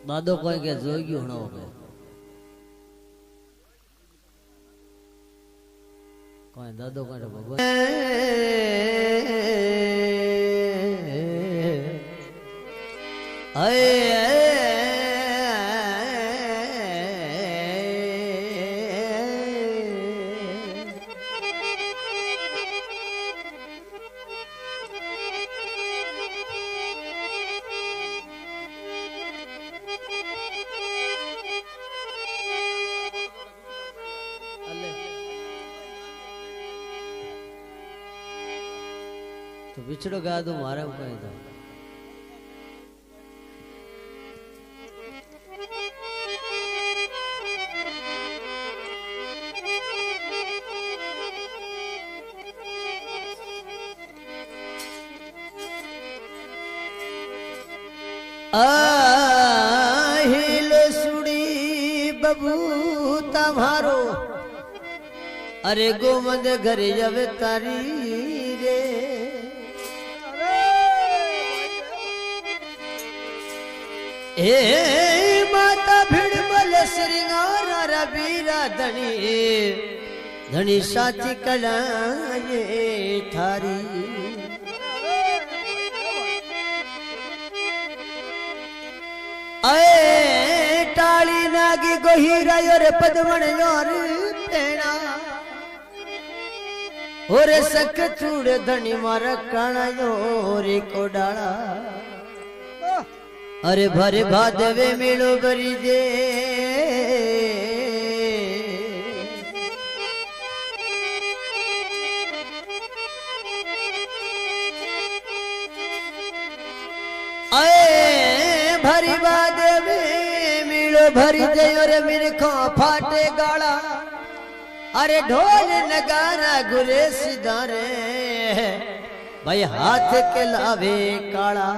દાદો કોઈ કે જોઈ ગયું હણો કે કોઈ દાદો કોઈ ભગવાન तो बिछड़ो गा दो मारे कहीं तो आहिल सुड़ी बबू तम्हारो अरे गोमद घर जब तारी रे हे माता भिड़ बल श्रृंगार रबीरा धनी धनी साची कला ये थारी आए टाली नागी गोहीरा योर पदमण योर पेना और सख चूड़ धनी मारा काना योरी को डाला अरे भरे भादवे मिलो बरी दे आए भरी भादवे मिलो भरी दे और मिर्खों फाटे गाड़ा अरे ढोल नगारा गुरे सिदारे भाई हाथ के लावे काला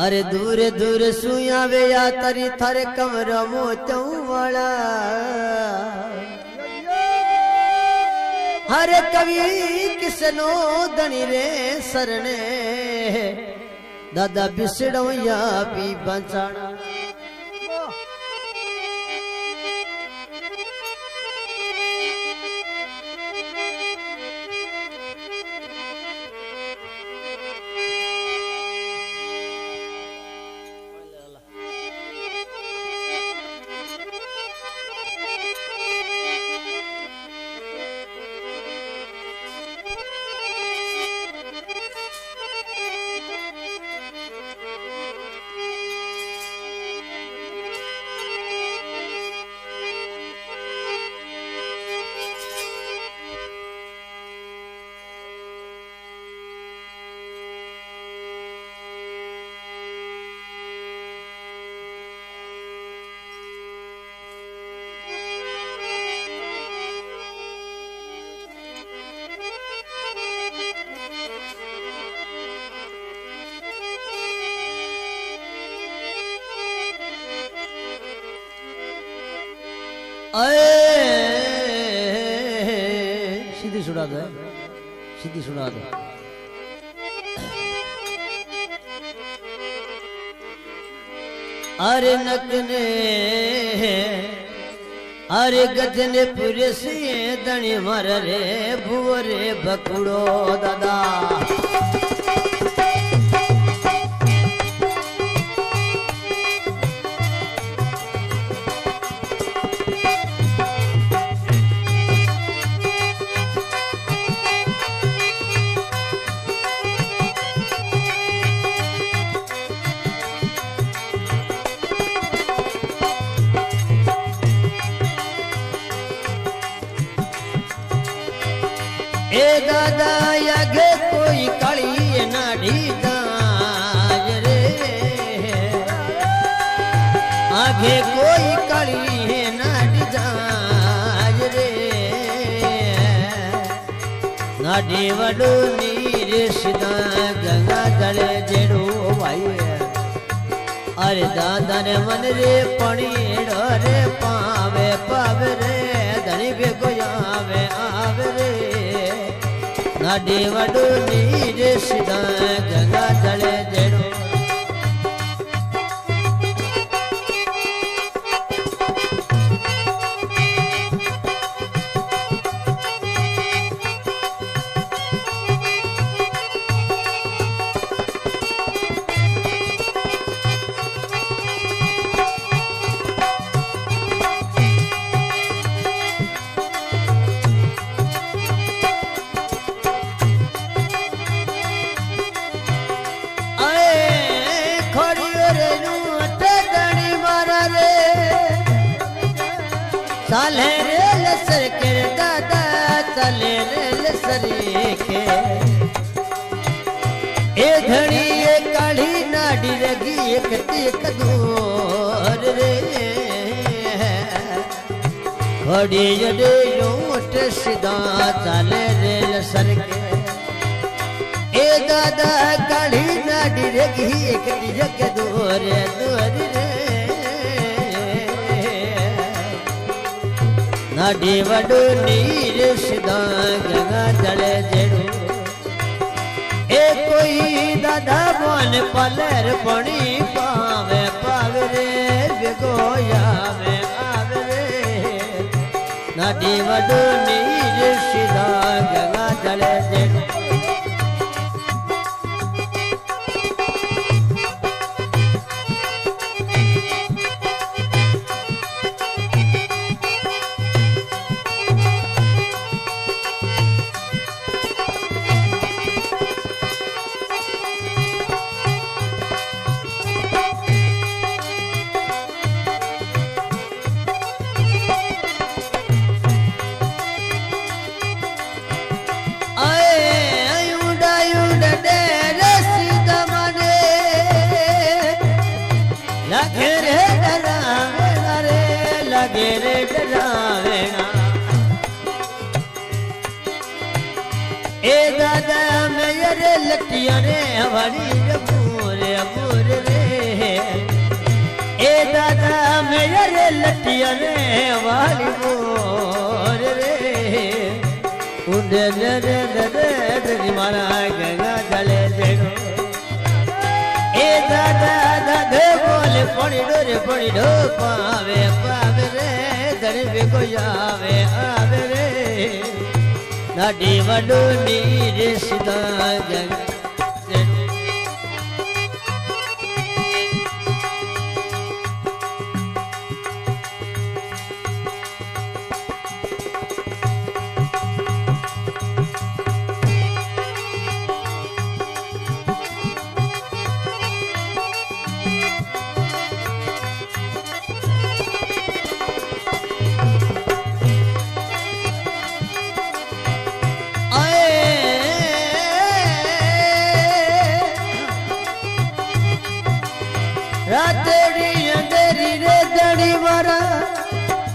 अरे दूर दूर सुया वे या तरी थारे कमरा मोचौ वाला हरे कवि किसनो धनी रे सरने दादा बिसड़ो या पी बचाना सीधी सुना दो सीधी सुना दो अरे नकने अरे गजने पूरे से दणी मर रे भूरे बकुड़ो दादा ए दादा आगे कोई काली नाड़ी दाज रे आगे कोई काली नाड़ी दाज रे नाड़ी वडो नीर सिदा गंगा जल जेड़ो भाई अरे दादा ने मन रे पणीड़ो रे पावे पावे रे धनी बेगो आवे आवे रे नाडी वडो नीर सिदा गंगा जल जेड़ो चाले रे लसर के दादा चले रे लसर के ए धड़ी ए काली नाडी रगी एक तीक दूर रे घड़ी जडे योट सीधा चले रे लसर के ए दादा काली नाडी रगी एक तीक दूर दूर रे नाडी वडो नीर सीधा गंगा जले जेड़ो ए कोई दादा बोन पलर पणी पावे पावे रे बेगोया में आवे रे नाडी वडो नीर सीधा गंगा जले जेड़ो ए दादा मेरे लटिया रे हवारी अबूरे अबूर रे ए दादा मेरे लटिया रे हवारी बोर रे उड़े रे रे रे रे मारा गंगा जले जेड़ो ए दादा दादे बोले पड़ी डो पावे पावे रे दरवे को आवे आवे रे नाडी वडो नीर सीधा जग रातड़ी अंधेरी रे दड़ी मारा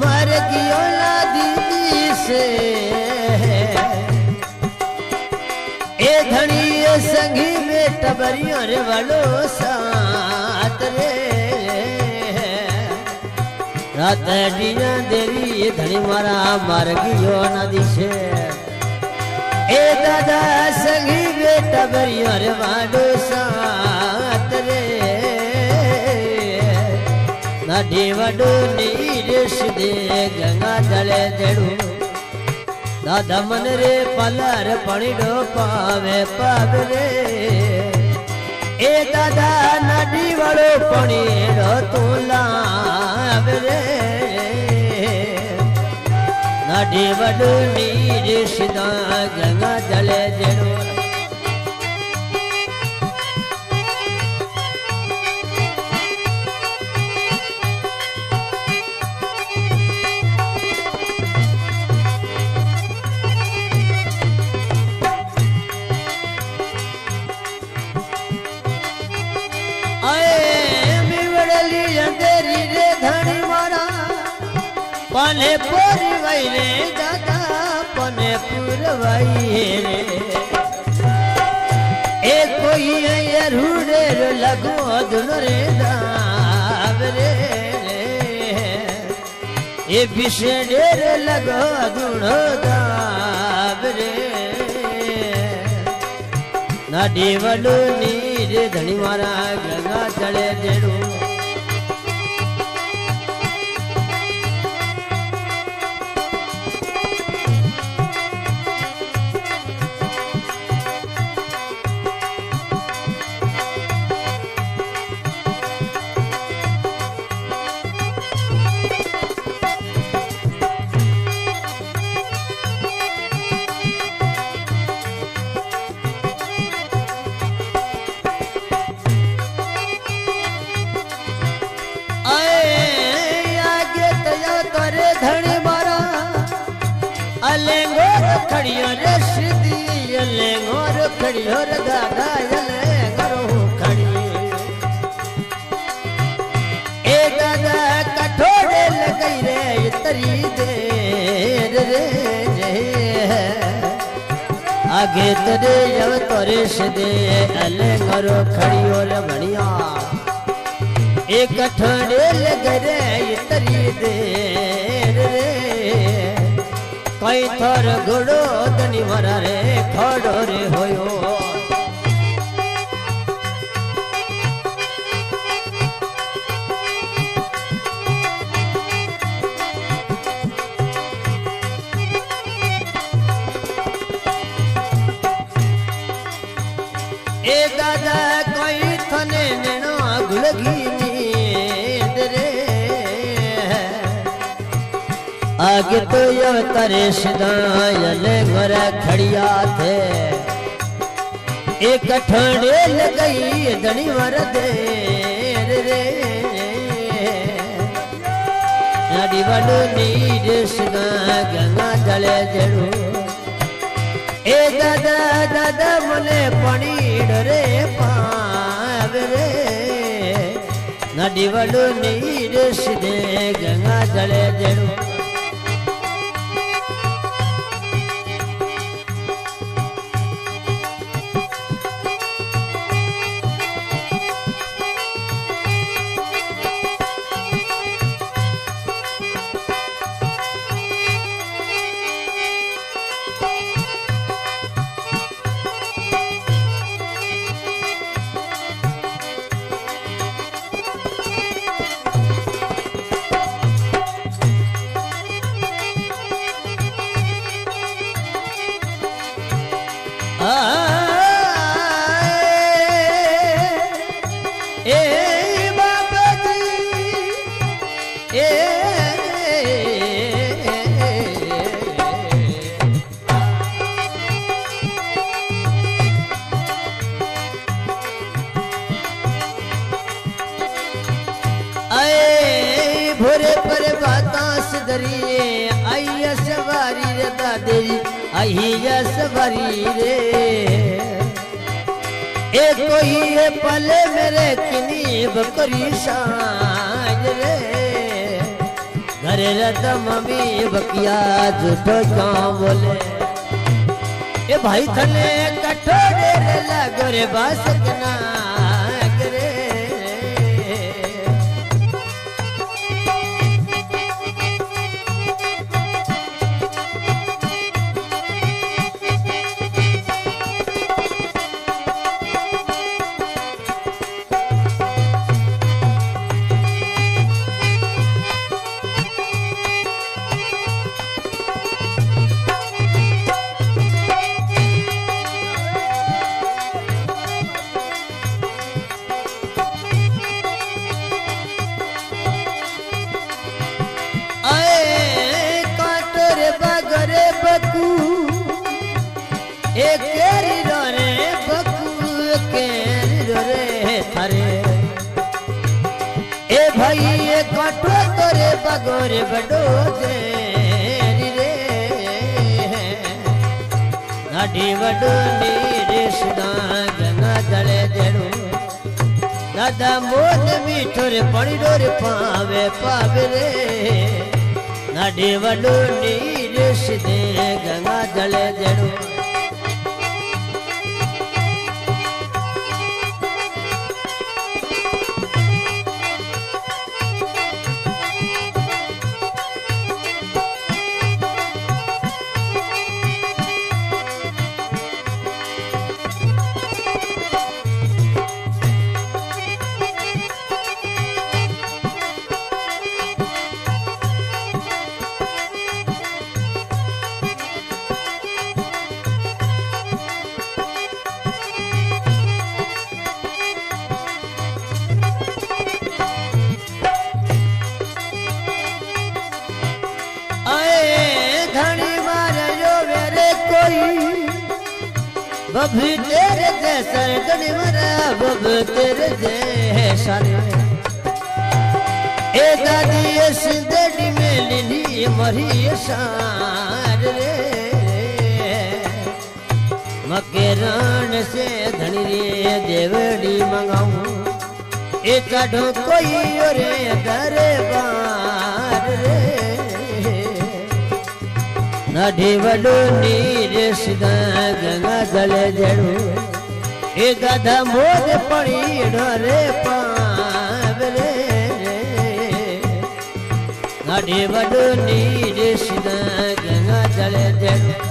मर गयो ला दीदी से ए धनी ए संगी में टबरियों रे वालो साथ रे रातड़ी अंधेरी ए धनी मारा मर गयो नदी से ए दादा संगी में टबरियों रे वालो साथ रे नाडी वडो नीर सीधे गंगा जले जेड़ो दादा मन रे पलर पणी डो पावे पावे रे ए दादा नाडी वडो पणी डो तू लावे रे नाडी वडो नीर सीधा गंगा जले जेड़ो पने पुरवाई रे दादा पने पुरवाई रे ए कोई रूड़े रो लगो धुन रे दाब रे ए बिछड़े रे लगो धुन दाब रे नाडी वडो नीर धनी मारा गंगा जले जेड़ो खड़ियो रे सीधी यले गोर खड़ियो रे दादा यले गोरो खड़ी ए दादा कठोरे लगई रे तरी देर रे आगे तेरे जब तोरे सदे अले गोरो खड़ियो रे बढ़िया एक ठंडे लगे रे तरी देर रे कई थोर घोड़ो दनी मरा रे खड़ो रे होयो ए दादा कोई थने नेनो गुलगी नींद रे आगे तो यो तारे सिदा यले गोरा खड़िया थे एक ठंडे लगई दनी मर दे रे नाडी वालो नीर सिदा गंगा जले जड़ो ए दादा दादा मोले पानी डरे पाव रे नदी वालो नीर सिदे गंगा जले जड़ो भोरे पर बाता सिदरिए आई सवारी रे दादेरी आई सवारी रे ए कोई ये पले मेरे किनी बकरी साज रे घरे रत मम्मी बकिया झूठो क्यों बोले ए भाई थले कठोरे रे लगो रे बासकना करे कठो तोरे बगोरे बडो जेरी रे नाडी वडो नीरे सुदा गंगा जले जड़ो दादा मोन मीठो रे पड़ी डोरे पावे पावे रे नाडी वडो नीरे सुदे गंगा जले जड़ो बभी तेरे जैसा गणी मरा बब तेरे जैसा ए दादी इस दड़ी में लिली मरी सार रे मके रण से धनी रे देवड़ी मंगाऊं ए चाढ़ो कोई रे दरबार रे नढ़ी वडो नीर सीधा गंगा जल जड़ू ए दादा मोद पड़ी रे पाव रे नढ़ी वडो नीर सीधा गंगा जल जड़ू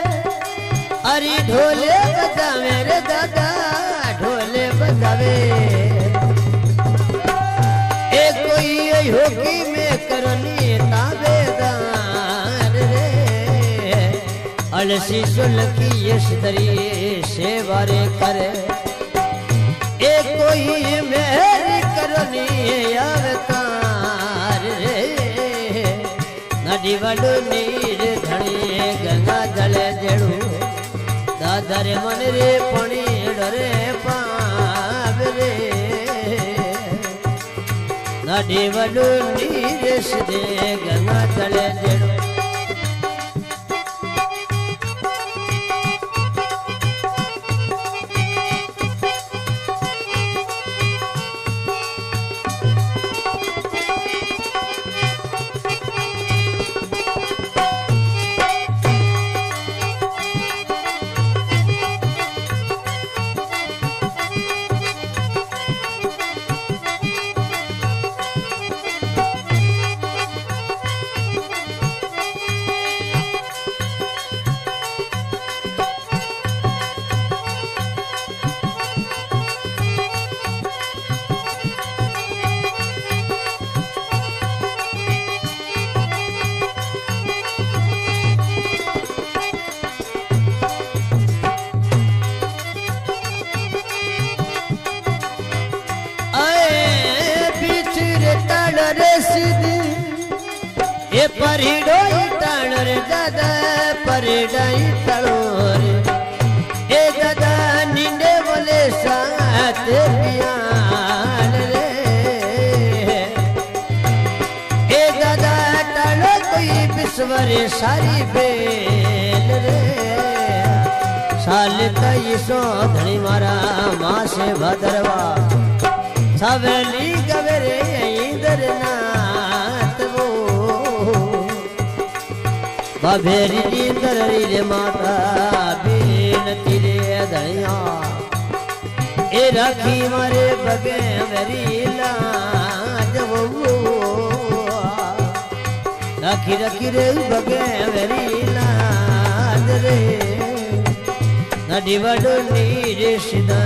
अरे ढोले बजावे रे दादा ढोले बजावे ए कोई होकी में करनी ताबेदार रे अलसी सुलकी यशदरी से बारे करे ए कोई मेरी करनी अवतार रे नदी वडो नीर धनी गंगा जल जड़ू दादर मन रे पणी डरे पाव रे नदी वडो नीर सीधे गंगा जल जड़ू ए परिडो टाण रे दादा परिडा टाणो रे ए दादा निंदे बोले साथ पियान रे ए दादा टाणो कोई बिस्वरे सारी बेल रे साल तई सो धनी मारा मां से भद्रवा सवेली गवेरे इंदर नाथ वो बाबेरी नींदर रे माता बीनती रे धनिया ए राखी मारे बगे मेरी लाज वो राखी राखी रे बगे मेरी लाज रे नदी वडो नीर सीधा